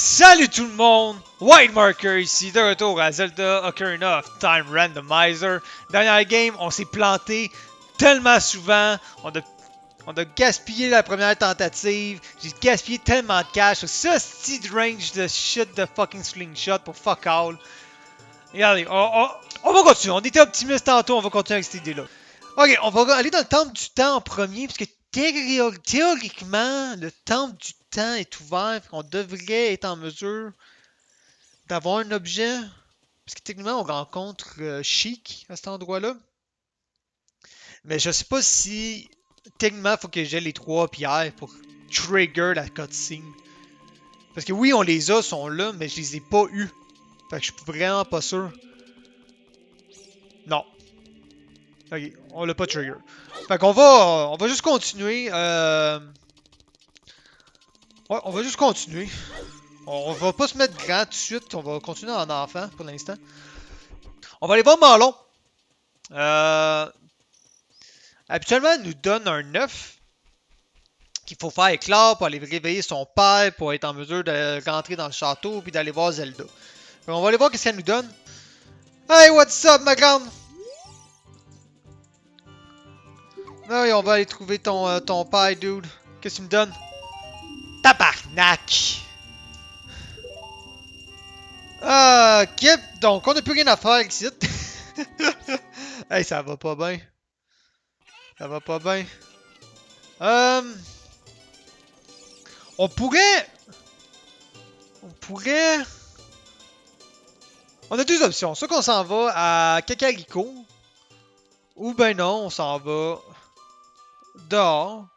Salut tout le monde! White Marker ici, de retour à Zelda Ocarina of Time Randomizer. Dernière game, on s'est planté tellement souvent, on a gaspillé la première tentative, j'ai gaspillé tellement de cash, ce style range de shit de fucking slingshot pour fuck all. Regardez, on va continuer, on était optimiste tantôt, on va continuer avec cette idée-là. Ok, on va aller dans le temple du temps en premier, parce que théoriquement, le temple du temps est ouvert, on devrait être en mesure d'avoir un objet. Parce que techniquement, on rencontre Sheik à cet endroit-là. Mais je sais pas si techniquement, il faut que j'ai les trois pierres pour trigger la cutscene. Parce que oui, on les a, sont là, mais je les ai pas eu. Fait que je suis vraiment pas sûr. Non. Ok, on l'a pas trigger. Fait qu'on va juste continuer. Ouais, on va juste continuer. On va pas se mettre grand tout de suite. On va continuer en enfant pour l'instant. On va aller voir Malon. Euh, Habituellement, elle nous donne un œuf qu'il faut faire éclore pour aller réveiller son père, pour être en mesure de rentrer dans le château puis d'aller voir Zelda. On va aller voir qu'est-ce qu'elle nous donne. Hey, what's up, ma grande? Ah oui, on va aller trouver ton père, dude. Qu'est-ce que tu me donnes? Tabarnak! Ok, donc on n'a plus rien à faire ici. Hey, ça va pas bien. Ça va pas bien. Euh, on pourrait... On pourrait... On a deux options. Soit qu'on s'en va à Kakariko, ou ben non, on s'en va dehors.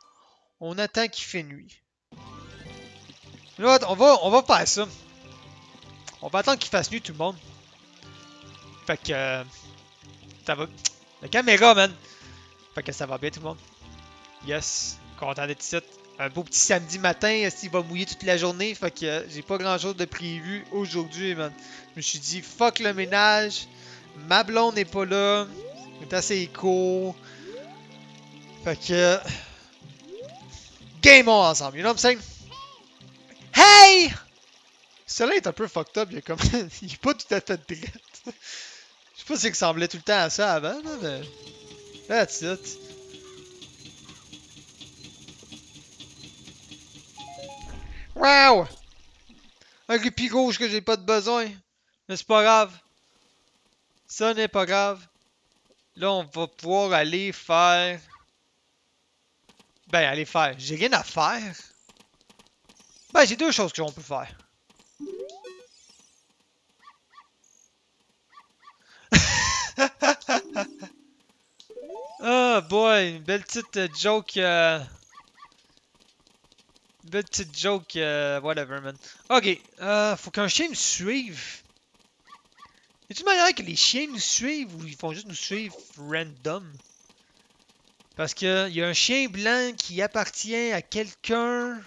On attend qu'il fait nuit. Là, on va faire ça. On va attendre qu'il fasse nuit, tout le monde. Fait que... ça va... La caméra, man! Fait que ça va bien, tout le monde. Yes. Content d'être ici. Un beau petit samedi matin, s'il va mouiller toute la journée. Fait que j'ai pas grand chose de prévu aujourd'hui, man. Je me suis dit, fuck le ménage. Ma blonde n'est pas là. C'est assez cool. Fait que... Game on ensemble, you know what I'm saying? Hey! Celui-là est un peu fucked up, il est comme... il est pas tout à fait direct. Je sais pas si il ressemblait tout le temps à ça avant, là, mais... That's it. Wow! Un répit rouge que j'ai pas de besoin. Mais c'est pas grave. Ça n'est pas grave. Là, on va pouvoir aller faire... Ben, aller faire. J'ai rien à faire. Ben, j'ai deux choses qu'on peut faire. Oh boy, une belle petite joke. Belle petite joke, whatever, man. Ok, faut qu'un chien nous suive. Y a-t-il une manière que les chiens nous suivent ou ils font juste nous suivre random? Parce que y a un chien blanc qui appartient à quelqu'un.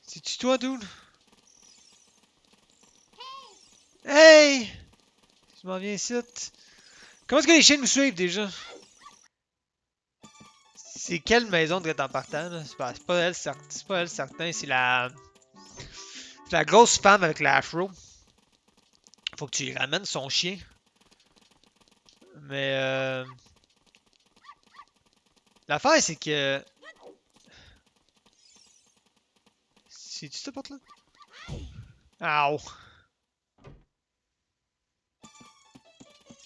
C'est-tu toi, dude? Hey! Je m'en viens ici. Comment est-ce que les chiens nous suivent déjà? C'est quelle maison de en partant, là? C'est pas elle, c'est pas elle certain, c'est la grosse femme avec l'afro. Faut que tu lui ramènes son chien. Mais l'affaire c'est que... C'est-tu cette porte-là? Ow!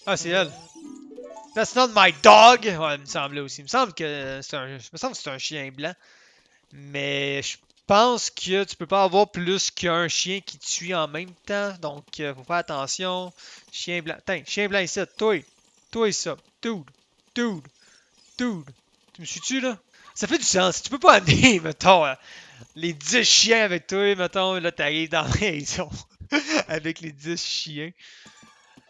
Ah, c'est elle. That's not my dog! Ouais, il me semblait aussi. Il me semble que c'est un chien blanc. Mais je pense que tu peux pas avoir plus qu'un chien qui te suit en même temps. Donc, faut faire attention. Chien blanc. Tiens, chien blanc ici. Toi. Toi, ça. Dude. Dude. Dude. Tu me suis-tu, là? Ça fait du sens. Tu peux pas amener, mettons, les 10 chiens avec toi, mettons. Là, t'arrives dans la maison. Avec les 10 chiens.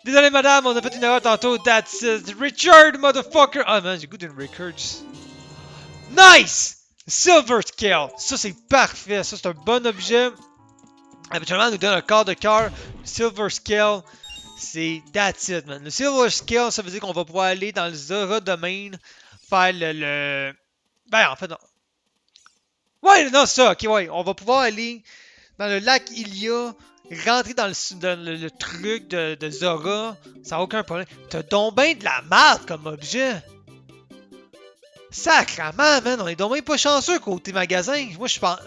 Désolé, madame, on a fait une erreur tantôt. That's Richard, motherfucker. Ah, man, j'ai goût d'une Rickards. Nice! Silver Scale. Ça, c'est parfait. Ça, c'est un bon objet. Habituellement, on nous donne un quart de cœur. Silver Scale, c'est that's it, man. Le Silver Scale, ça veut dire qu'on va pouvoir aller dans le Zora Domain, faire Ben, en fait, non. Ouais, non, ça, ok, ouais. On va pouvoir aller dans le lac Ilia, rentrer dans le truc de Zora, ça n'a aucun problème. T'as donc ben de la merde comme objet. Sacrement, man, on est donc ben pas chanceux côté magasin. Moi, je pense.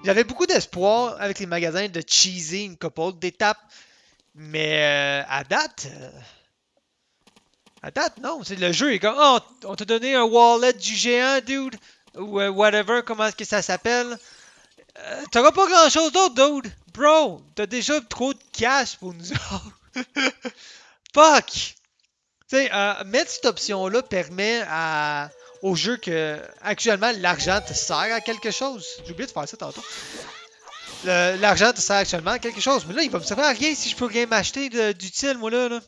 J'avais beaucoup d'espoir avec les magasins de cheesy une couple d'étapes. Mais à date, non. C'est le jeu est comme, oh, on t'a donné un wallet du géant, dude. Ou whatever, comment est-ce que ça s'appelle. T'auras pas grand-chose d'autre, dude. Bro, t'as déjà trop de cash pour nous autres. Fuck. Tu sais, mettre cette option-là permet au jeu que, actuellement, l'argent te sert à quelque chose. J'ai oublié de faire ça tantôt. L'argent te sert actuellement à quelque chose. Mais là, il va me servir à rien si je peux rien m'acheter d'utile, moi, là.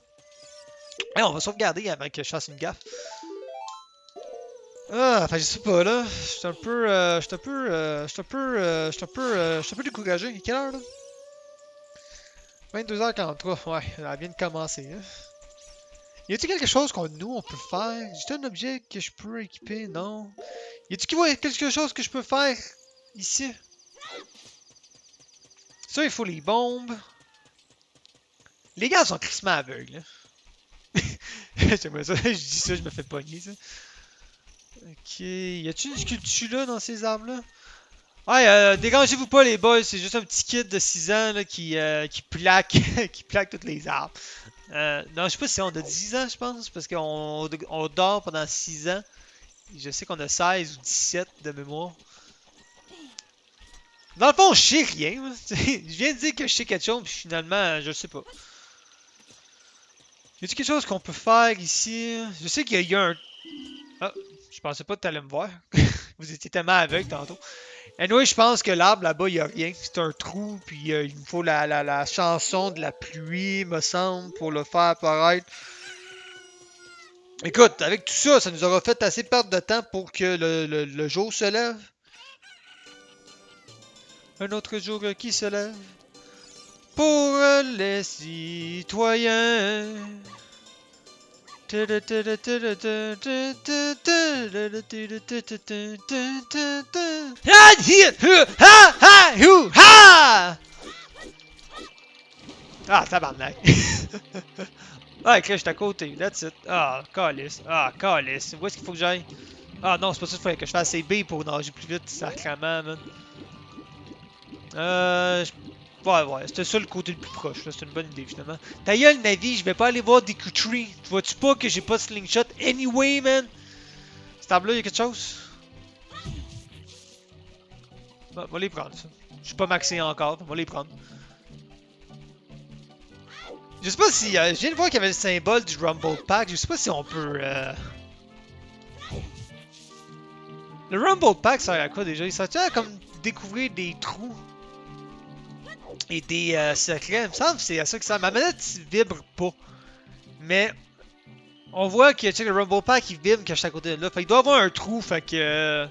Hey, on va sauvegarder avant que je fasse une gaffe. Ah, enfin, je sais pas, là. Je suis un peu... Je suis un peu... Je suis un peu... Je suis un peu... Je suis un peu découragé. Il est quelle heure, là? 22h43. Ouais, elle vient de commencer, hein. Y a-t-il quelque chose qu'on nous, on peut faire? J'ai un objet que je peux équiper? Non. Y a-t-il quelque chose que je peux faire ici? Ça, il faut les bombes. Les gars sont crissement aveugles, hein. J'aimerais ça, je dis ça, je me fais pogner, ça. Ok, y a-t-il une sculpture là dans ces arbres-là? Ouais, dérangez-vous pas les boys, c'est juste un petit kid de 6 ans là, qui plaque qui plaque toutes les arbres. Non, je sais pas si on a 10 ans, je pense, parce qu'on dort pendant 6 ans. Je sais qu'on a 16 ou 17 de mémoire. Dans le fond, je sais rien. Je viens de dire que je sais quelque chose, puis finalement, je le sais pas. Y a-t-il quelque chose qu'on peut faire ici? Je sais qu'il y a un... Ah, je pensais pas que t'allais me voir. Vous étiez tellement aveugle tantôt. Anyway, je pense que l'arbre là-bas, il n'y a rien. C'est un trou, puis il me faut la chanson de la pluie, me semble, pour le faire apparaître. Écoute, avec tout ça, ça nous aura fait assez perdre de temps pour que le jour se lève. Un autre jour qui se lève pour les citoyens. Ah, tabarnak. Ah, ok, je suis à côté. That's it. Ah, calice. Ah, calice. Où est-ce qu'il faut que j'aille? Ah non, c'est pas ça qu'il fallait que je fasse. C'est B pour nager plus vite, sacrément, man. Ouais, c'était ça le côté le plus proche. C'est une bonne idée, finalement. Ta gueule, Navi, je vais pas aller voir des Kutri. Tu vois-tu pas que j'ai pas de slingshot anyway, man? Cet arbre-là, y'a quelque chose? Bon, on va les prendre, ça. Je suis pas maxé encore, on va les prendre. Je sais pas si... je viens de voir qu'il y avait le symbole du Rumble Pack. Je sais pas si on peut... Le Rumble Pack sert à quoi déjà? Il sert à comme découvrir des trous et des secrets. Il me semble que c'est à ça que ça... Ma manette vibre pas. Mais on voit que le Rumble Pack il vibre quand je suis à côté de là. Fait qu'il doit y avoir un trou. Fait que...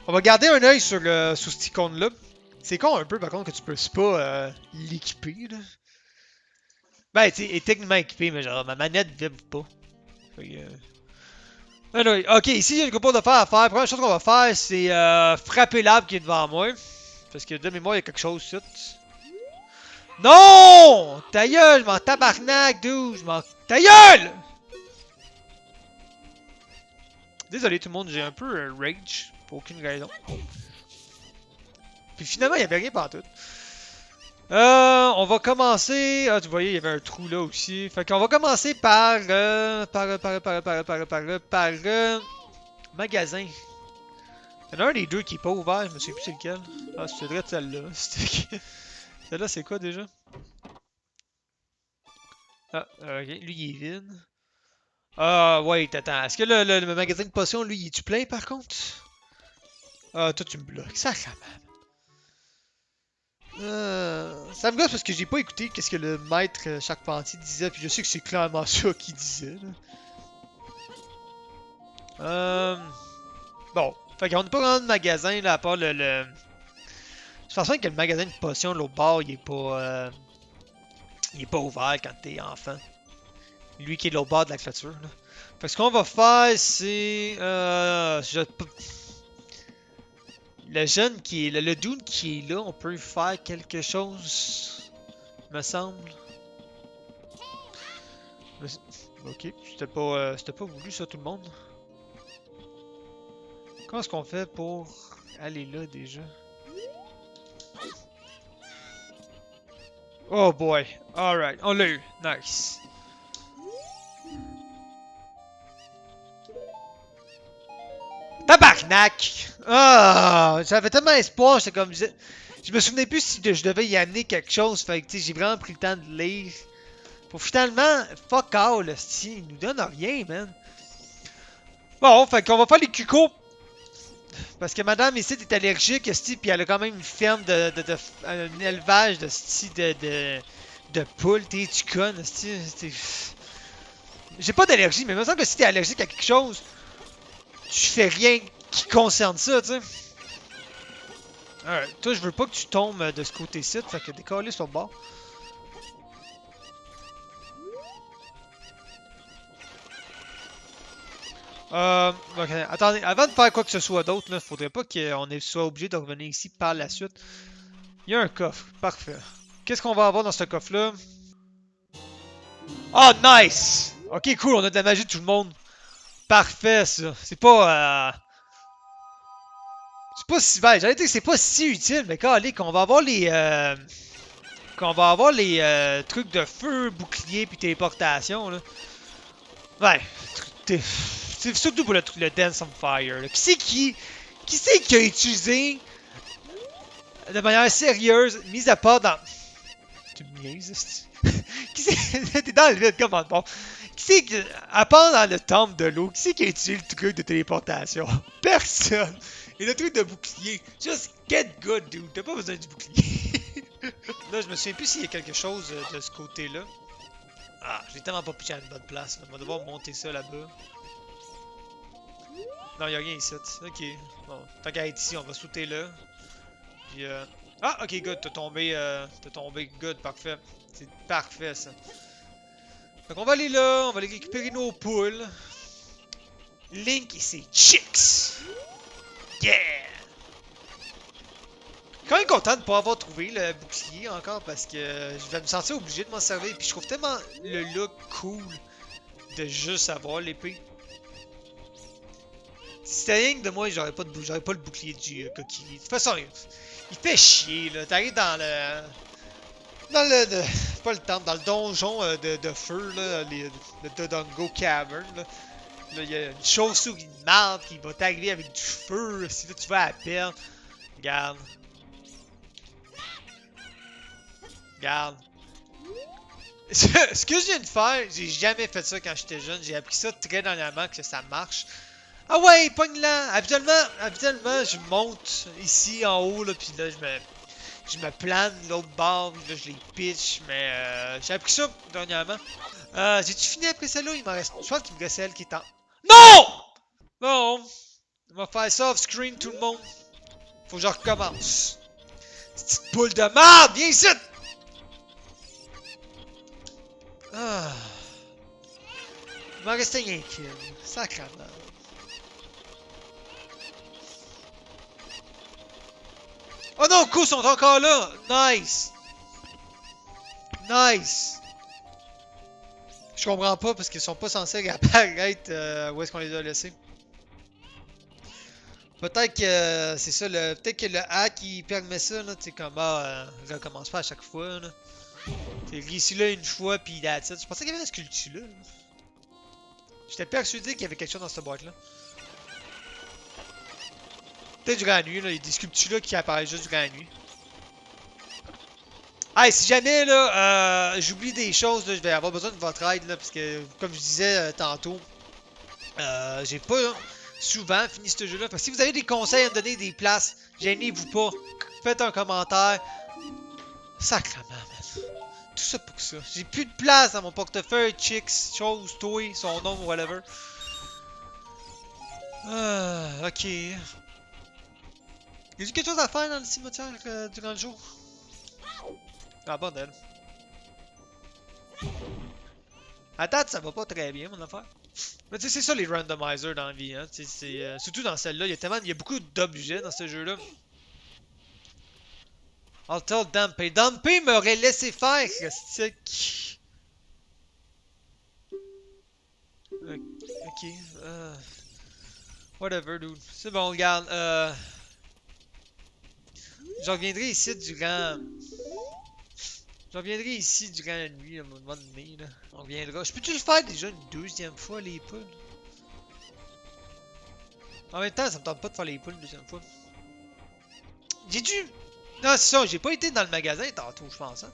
on va garder un œil sur cette icône-là. C'est con un peu par contre que tu peux pas l'équiper. Ben, tu sais, il est techniquement équipé, mais genre ma manette vibre pas. Fait que... Anyway, ok, ici il y a une couple d'affaires à faire. La première chose qu'on va faire, c'est frapper l'arbre qui est devant moi. Parce que de mémoire, il y a quelque chose ici. Non! Ta gueule, je m'en tabarnak, dude! Je m'en... Ta gueule! Désolé tout le monde, j'ai un peu rage. Pour aucune raison. Puis finalement, il n'y avait rien partout. On va commencer... Ah, tu voyais, il y avait un trou là aussi. Fait qu'on va commencer par... magasin. Il y en a un des deux qui est pas ouvert, je me souviens plus c'est lequel. Ah, c'est vrai de celle-là. Celle-là, c'est quoi déjà? Ah, ok, lui il est vide. Ah, wait, attends. Est-ce que le magasin de potions, lui, il est-tu plein par contre? Ah, toi tu me bloques. Sacrément. Ça me gosse parce que j'ai pas écouté qu'est-ce que le maître Charpentier disait, puis je sais que c'est clairement ça qu'il disait. Là. Bon. Fait qu'on n'a pas vraiment de magasin là, à part le... Je pense que le magasin de potions de l'autre bord, il est pas ouvert quand t'es enfant. Lui qui est de l'autre bord de la clôture. Là. Fait que ce qu'on va faire, c'est... Le jeune qui est là, le dude qui est là, on peut faire quelque chose, me semble. Ok, c'était pas voulu ça tout le monde. Comment est-ce qu'on fait pour aller là déjà? Oh boy, alright, on l'a eu, nice. Tabarnak! Ah, j'avais tellement espoir, j'étais comme... Je me souvenais plus si je devais y amener quelque chose, fait que j'ai vraiment pris le temps de lire. Pour finalement, fuck all, il nous donne rien, man. Bon, fait qu'on va faire les cucots. Parce que madame ici est allergique, puis elle a quand même une ferme un élevage de poules, tu connes, j'ai pas d'allergie, mais il me semble que si t'es allergique à quelque chose, tu fais rien qui concerne ça, tu sais. Alright, toi je veux pas que tu tombes de ce côté-ci, fait que décoller sur le bord. Ok, attendez, avant de faire quoi que ce soit d'autre, là, faudrait pas qu'on soit obligé de revenir ici par la suite. Il y a un coffre, parfait. Qu'est-ce qu'on va avoir dans ce coffre-là? Oh, nice! Ok, cool, on a de la magie de tout le monde. Parfait, ça. C'est pas si... Ben, j'allais dire que c'est pas si utile, mais quand qu'on va avoir les... qu'on va avoir les trucs de feu, bouclier, puis téléportation, là. Ouais, c'est surtout pour le Dance on Fire, là. Qui c'est qui a utilisé de manière sérieuse, mise à part dans... Tu me niaises, qui c'est... T'es dans le vide, comment bon. Qui c'est qui... À part dans le temple de l'eau, qui c'est qui a utilisé le truc de téléportation? Personne! Et le truc de bouclier, just get good, dude. T'as pas besoin du bouclier. Là, je me souviens plus s'il y a quelque chose de ce côté-là. Ah, j'ai tellement pas pitché à une bonne place. Là. On va devoir monter ça là-bas. Non, y'a rien ici. Ok. Bon, tant qu'à être ici, on va sauter là. Puis Ah, ok, good. T'as tombé. Good, parfait. C'est parfait, ça. Donc, on va aller là. On va aller récupérer nos poules. Link et ses chicks. Yeah! Quand même content de ne pas avoir trouvé le bouclier encore parce que je vais me sentir obligé de m'en servir. Puis je trouve tellement le look cool de juste avoir l'épée. Si c'était rien que de moi, j'aurais pas le bouclier du coquille. De toute façon, il fait chier là. T'arrives dans le. Pas le temple, dans le donjon de feu, là, le Dodongo Cavern. Là, il y a une chauve-souris de marde qui va t'arriver avec du feu. Si là tu vas à perdre. Regarde. Regarde. Ce que je viens de faire, j'ai jamais fait ça quand j'étais jeune. J'ai appris ça très dernièrement que ça marche. Ah ouais, pogne-la! Habituellement, je monte ici en haut, là, puis là, je me plane de l'autre bord, puis là, je les pitch, mais j'ai appris ça dernièrement. J'ai-tu fini après celle-là? Il m'en reste. Je pense qu'il me reste celle qui est en. Non! Bon, on va faire ça off-screen, tout le monde. Faut que je recommence. Petite boule de merde, viens ici! Ah. Il m'en restait rien qu'une. Sacrement. Oh non, coups sont encore là! Nice! Nice! Je comprends pas parce qu'ils sont pas censés apparaître où est-ce qu'on les a laissés. Peut-être que c'est ça, peut-être que le hack il permet ça, là, tu sais, comme recommence pas à chaque fois, là. T'es ici là une fois, pis that's it. Je pensais qu'il y avait une sculpture là. J'étais persuadé qu'il y avait quelque chose dans cette boîte là. Peut-être durant la nuit, là, il y a des sculptures là qui apparaissent juste durant la nuit. Hey, si jamais là, j'oublie des choses, là, je vais avoir besoin de votre aide là, parce que comme je disais tantôt, j'ai pas souvent fini ce jeu là. Fait que si vous avez des conseils à me donner, des places, gênez-vous pas, faites un commentaire. Sacrement, man. Tout ça pour ça. J'ai plus de place dans mon portefeuille, chicks, choses, toy, son nom, whatever. Ok. Y a-t-il quelque chose à faire dans le cimetière durant le jour? Ah, bordel. À date, ça va pas très bien, mon affaire. Mais tu sais, c'est ça les randomizers dans la vie, hein. Surtout dans celle-là, il y a beaucoup d'objets dans ce jeu-là. I'll tell Dampé. Dampé m'aurait laissé faire, stick. Ok. Whatever, dude. C'est bon, regarde. Je reviendrai ici durant. Je reviendrai ici durant la nuit, à un moment donné, là. On reviendra. Je peux-tu le faire déjà une deuxième fois, les poules? En même temps, ça me tente pas de faire les poules une deuxième fois. J'ai dû. Non, c'est ça, j'ai pas été dans le magasin tantôt, je pense. Hein.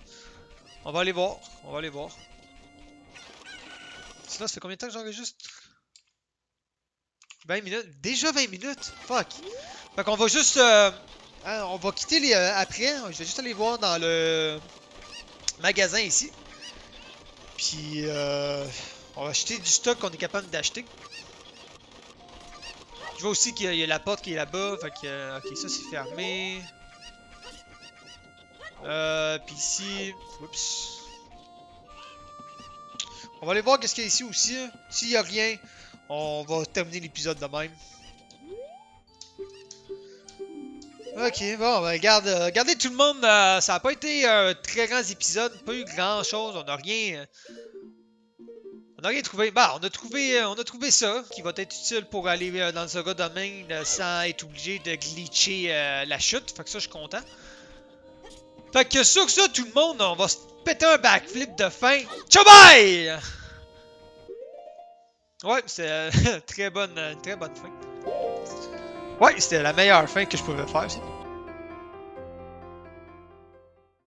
On va aller voir. On va aller voir. Sinon, ça fait combien de temps que j'enregistre? 20 minutes? Déjà 20 minutes? Fuck. Fait qu'on va juste. Hein, on va quitter les. Après, je vais juste aller voir dans le magasin ici. Puis, on va acheter du stock qu'on est capable d'acheter. Je vois aussi qu'il y a la porte qui est là-bas. Fait que. Ok, ça c'est fermé. Puis ici. Oups. On va aller voir qu'est-ce qu'il y a ici aussi. Hein. S'il y a rien, on va terminer l'épisode de même. Ok, bon, ben, regardez tout le monde, ça a pas été un très grand épisode, pas eu grand chose, on a rien trouvé. Bah, on a trouvé ça, qui va être utile pour aller dans le saga domaine sans être obligé de glitcher la chute, fait que ça je suis content. Fait que sur ça tout le monde, on va se péter un backflip de fin. Ciao bye! Ouais, c'est très bonne fin. Ouais, c'était la meilleure fin que je pouvais faire.